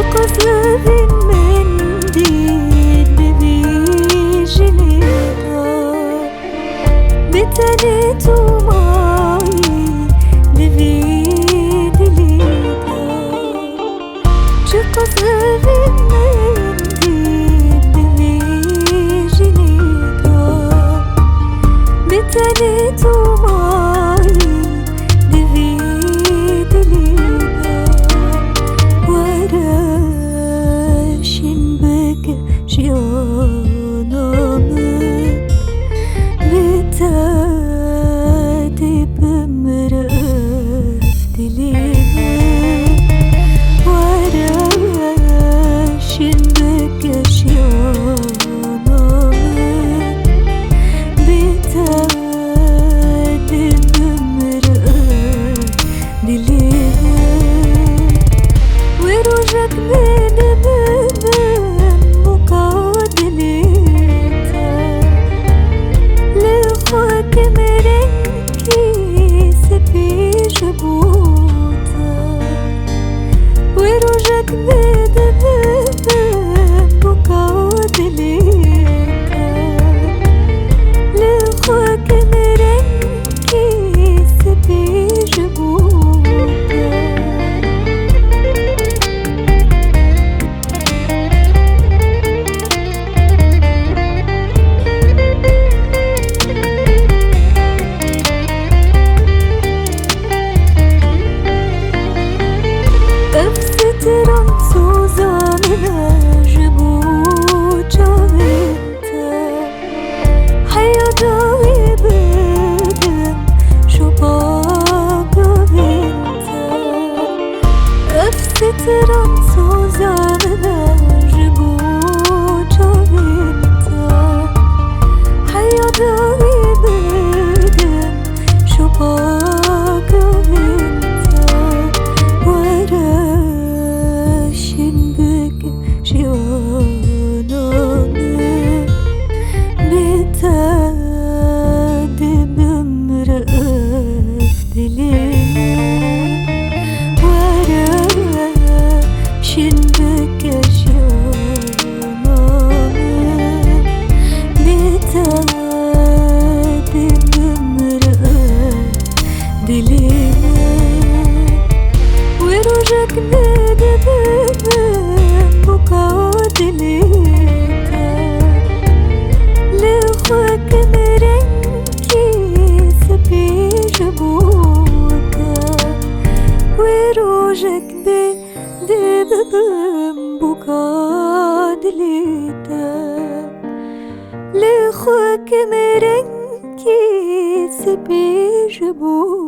قصر من دين بجنيها بتنيت معي لفي دليها شو قصر من دين بجنيها بتنيت معي لفي دليها وراشن بك شيانامك بتادي بمرأة دليها وراشن بك شيانامك بتادي بمرأة دليها وروجك من مقادلتها لخوك مرنكي سبي جبوتها وروجك من مقادلتها لخوك مرنكي سبي جبوتها رمسوزة من جبوت جاويتا حياتي بدن شباب بنتا أفست رمسوزة من جبوت جاويتا حياتي بدن شباب بنتا شيانامك بتادي بمرأة دليها وراشن بك شيانامك بتادي بمرأة دليها وروجك ندبب مقادلتها لخوك مرنكي سبي جبوتها وروجك ندبب مقادلتها لخوك مرنكي سبي جبوتها